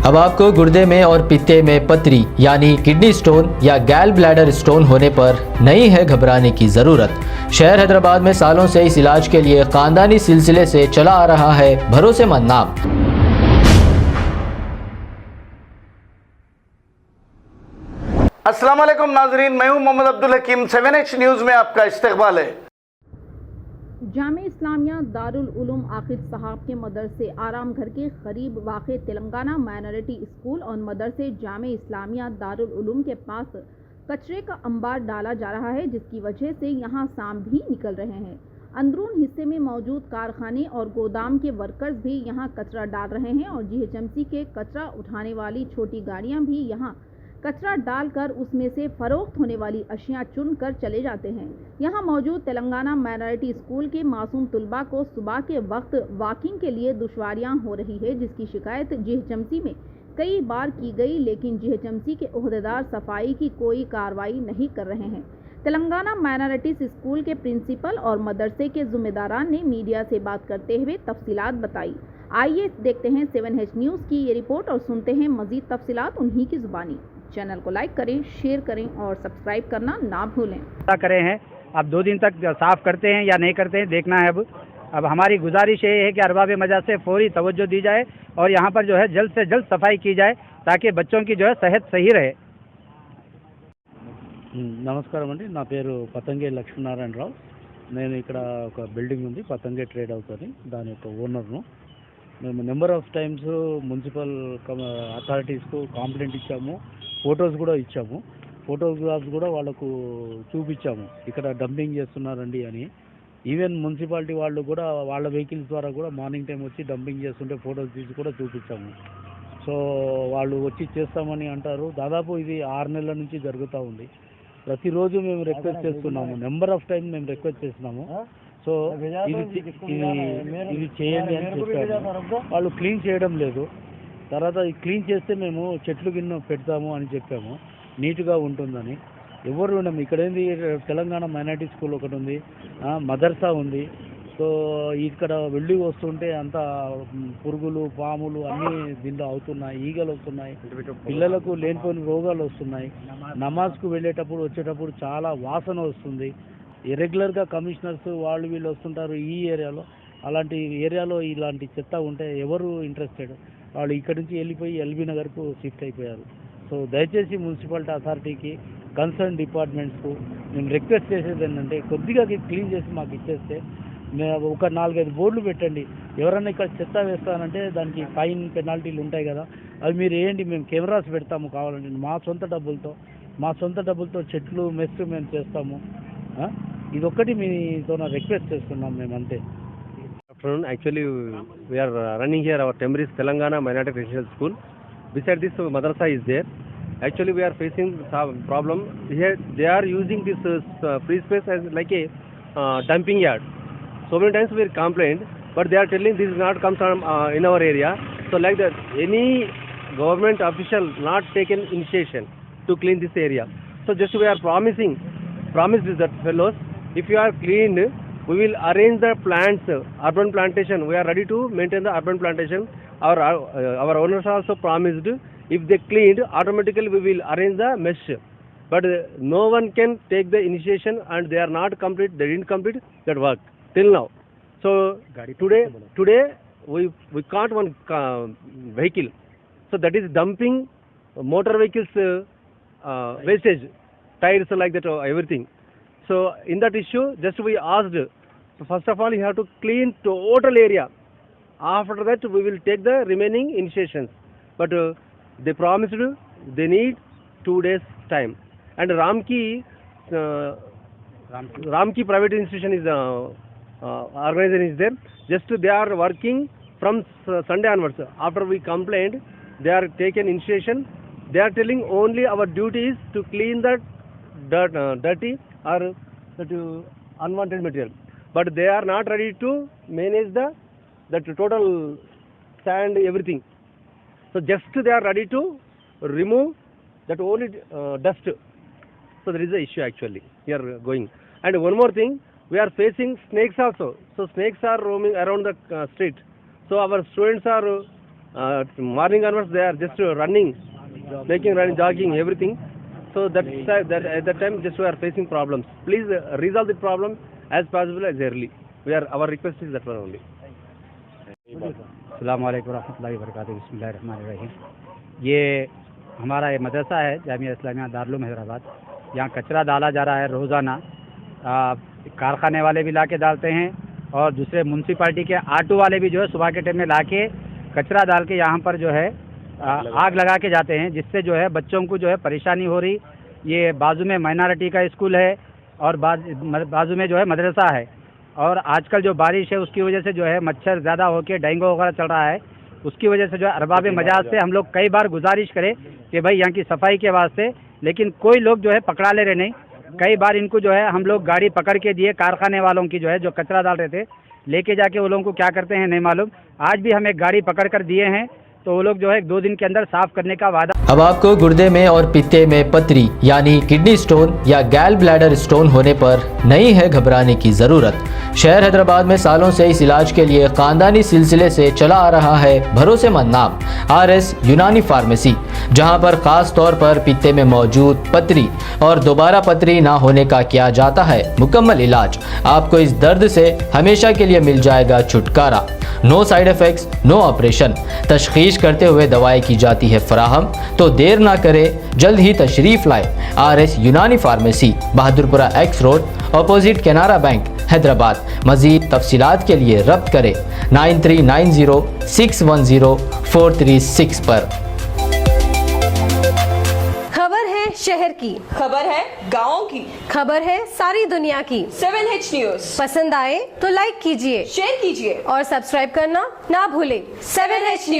अब आपको गुर्दे में और पित्ते में पथरी यानी किडनी स्टोन या गैल ब्लैडर स्टोन होने पर नहीं है घबराने की ज़रूरत। शहर हैदराबाद में सालों से इस इलाज के लिए खानदानी सिलसिले से चला आ रहा है भरोसेमंद नाम। अस्सलाम वालेकुम नाजरीन, मैं हूं मोहम्मद अब्दुल हकीम। 7H न्यूज़ में आपका इस्तकबाल है। जामे इस्लामिया दारुल उलूम आकिब साहब के मदरसे आराम घर के करीब वाक़े तेलंगाना माइनॉरिटी स्कूल और मदरसे जामे इस्लामिया दारुल उलूम के पास कचरे का अंबार डाला जा रहा है, जिसकी वजह से यहां सांप भी निकल रहे हैं। अंदरून हिस्से में मौजूद कारखाने और गोदाम के वर्कर्स भी यहां कचरा डाल रहे हैं और जीएचएमसी के कचरा उठाने वाली छोटी गाड़ियां भी यहां कचरा डालकर उसमें से फरोख्त होने वाली अशिया चुनकर चले जाते हैं। यहां मौजूद तेलंगाना माइनॉरिटी स्कूल के मासूम तुलबा को सुबह के वक्त वॉकिंग के लिए दुश्वारियां हो रही है, जिसकी शिकायत जीएचएमसी में कई बार की गई, लेकिन जीएचएमसी के ओहदेदार सफाई की कोई कार्रवाई नहीं कर रहे हैं। तेलंगाना माइनॉरिटी स्कूल के प्रिंसिपल और मदरसे के जिम्मेदारान ने मीडिया से बात करते हुए तफसीलात बताई। आइए देखते हैं 7H न्यूज़ की ये रिपोर्ट और सुनते हैं मजीद तफसीलात उन्हीं की जुबानी। चैनल को लाइक करें, शेयर करें और सब्सक्राइब करना ना भूलें। क्या करें हैं, अब 2 दिन तक साफ़ करते हैं या नहीं करते हैं देखना है। अब हमारी गुजारिश ये है कि अरबाब मजा से फौरी तवज्जो दी जाए और यहाँ पर जो है जल्द से जल्द सफाई की जाए ताकि बच्चों की जो है सेहत सही रहे। నమస్కారం అండి, నా పేరు పతంగే లక్ష్మీనారాయణరావు. నేను ఇక్కడ ఒక బిల్డింగ్ ఉంది, పతంగే ట్రేడ్ హౌస్ అని, దాని యొక్క ఓనర్ను. మేము నెంబర్ ఆఫ్ టైమ్స్ మున్సిపల్ అథారిటీస్కు కంప్లైంట్ ఇచ్చాము, ఫొటోస్ కూడా ఇచ్చాము, ఫోటోగ్రాఫ్స్ కూడా వాళ్ళకు చూపించాము ఇక్కడ డంపింగ్ చేస్తున్నారండి అని. ఈవెన్ మున్సిపాలిటీ వాళ్ళు కూడా వాళ్ళ వెహికల్స్ ద్వారా కూడా మార్నింగ్ టైం వచ్చి డంపింగ్ చేస్తుంటే ఫొటోస్ తీసి కూడా చూపించాము. సో వాళ్ళు వచ్చి చేస్తామని అంటారు. దాదాపు ఇది 6 నెలల నుంచి జరుగుతూ ఉంది. ప్రతిరోజు మేము రిక్వెస్ట్ చేస్తున్నాము, నెంబర్ ఆఫ్ టైం మేము రిక్వెస్ట్ చేస్తున్నాము. సో ఇది చేయండి అని చెప్పాము. వాళ్ళు క్లీన్ చేయడం లేదు. తర్వాత క్లీన్ చేస్తే మేము చెట్లు గిన్నె పెడతాము అని చెప్పాము, నీట్గా ఉంటుందని. ఎవరు ఉన్నాము ఇక్కడ. ఏంది తెలంగాణ మైనారిటీ స్కూల్ ఒకటి ఉంది, మదర్సా ఉంది. సో ఇక్కడ వెళ్ళి వస్తుంటే అంత పురుగులు పాములు అన్నీ దీంట్లో అవుతున్నాయి, ఈగలు వస్తున్నాయి, పిల్లలకు లేనిపోయిన రోగాలు వస్తున్నాయి. నమాజ్కు వెళ్ళేటప్పుడు వచ్చేటప్పుడు చాలా వాసన వస్తుంది. ఇరెగ్యులర్గా కమిషనర్స్ వాళ్ళు వీళ్ళు వస్తుంటారు ఈ ఏరియాలో. అలాంటి ఏరియాలో ఇలాంటి చెత్త ఉంటే ఎవరు ఇంట్రెస్టెడ్? వాళ్ళు ఇక్కడి నుంచి వెళ్ళిపోయి ఎల్బీ నగర్కు షిఫ్ట్ అయిపోయారు. సో దయచేసి మున్సిపాలిటీ అథారిటీకి, కన్సర్న్ డిపార్ట్మెంట్స్కు మేము రిక్వెస్ట్ చేసేది ఏంటంటే కొద్దిగా క్లీన్ చేసి మాకు ఇచ్చేస్తే, ఒక 4-5 బోర్డులు పెట్టండి. ఎవరన్నా ఇక్కడ చెత్త వేస్తానంటే దానికి ఫైన్ పెనాల్టీలు ఉంటాయి కదా, అవి మీరు వేయండి. మేము కెమెరాస్ పెడతాము కావాలంటే, మా సొంత డబ్బులతో చెట్లు మెస్ మేము చేస్తాము. ఇదొక్కటి మీతో రిక్వెస్ట్ చేస్తున్నాం మేము, అంతే. Afternoon. Actually, we are running here our Temris Telangana Minority Residential School. Beside this, madrasa is there. Actually, we are facing some problem here. They are using this free space as like a dumping yard. So many times we complained, but they are telling this is not comes from in our area. So like that, any government official not taken initiation to clean this area. So just we are promised that fellows, if you are cleaned, we will arrange the plants, urban plantation. We are ready to maintain the urban plantation. Our owners also promised, if they cleaned, automatically we will arrange the mesh. But no one can take the initiation and they are not complete. They didn't complete that work till now. So today we caught one vehicle. So that is dumping motor vehicles wastage, tires like that, everything. So in that issue, just we asked, so first of all you have to clean total area. After that we will take the remaining initiations. But they promised they need 2 days time. And Ramki private institution is organization is there. Just they are working from Sunday onwards. After we complained, they are taken initiation. They are telling only our duty is to clean that dirty or that unwanted material. But they are not ready to manage that total sand, everything. So just they are ready to remove that only dust. So there is a issue actually here going. And one more thing, we are facing snakes also. So snakes are roaming around the street. So our students are morning onwards they are just running, running, jogging, everything. So that at that time just we are facing problems. Please resolve the problem as possible as early. Our request is that one only. अस्सलाम वालेकुम रहमतुल्लाहि व बरकातहू। बिस्मिल्लाहिर्रहमानिर्रहीम। ये हमारा ये मदरसा है जामिया इस्लामिया दारुल उलूम हैदराबाद। यहाँ कचरा डाला जा रहा है रोज़ाना। कारखाने वाले भी ला के डालते हैं और दूसरे म्यूनसिपाल्टी के ऑटो वाले भी जो है सुबह के टाइम में ला के कचरा डाल के यहाँ पर जो है आग लगा के जाते हैं, जिससे जो है बच्चों को जो है परेशानी हो रही। ये बाजू में माइनॉरिटी का स्कूल है और बाजू में जो है मदरसा है, और आजकल जो बारिश है उसकी वजह से जो है मच्छर ज़्यादा होकर डेंगू वगैरह चल रहा है। उसकी वजह से जो है अरबाब मजाज से हम लोग कई बार गुजारिश करें कि भाई यहाँ की सफाई के वास्ते, लेकिन कोई लोग जो है पकड़ा ले रहे नहीं। कई बार इनको जो है हम लोग गाड़ी पकड़ के दिए, कारखाने वालों की जो है जो कचरा डाल रहे थे लेके जाके वो लोगों को क्या करते हैं नहीं मालूम। आज भी हम एक गाड़ी पकड़ कर दिए हैं, तो वो लोग जो है 2 दिन के अंदर साफ करने का वादा। अब आपको गुर्दे में और पित्ते में पथरी यानी किडनी स्टोन या गैल ब्लैडर स्टोन होने पर नहीं है घबराने की ज़रूरत। शहर हैदराबाद में सालों से इस इलाज के लिए खानदानी सिलसिले से चला आ रहा है भरोसेमंद नाम RS यूनानी फार्मेसी, जहां पर खास तौर पर पित्ते में मौजूद पथरी और दोबारा पथरी ना होने का किया जाता है मुकम्मल इलाज। आपको इस दर्द से हमेशा के लिए मिल जाएगा छुटकारा। No side effects, no operation. तशखीस करते हुए दवाएं की जाती है फराहम, तो देर ना करें, जल्द ही तशरीफ लाए RS Unani pharmacy, Bahadurpura X road, opposite Canara bank, Hyderabad. मजीद तफसीलात के लिए रब्त करें 9390610436 पर। खबर है शहर की, खबर है गाँव की, खबर है सारी दुनिया की। 7H न्यूज पसंद आए तो लाइक कीजिए, शेयर कीजिए और सब्सक्राइब करना ना भूलें। 7H news.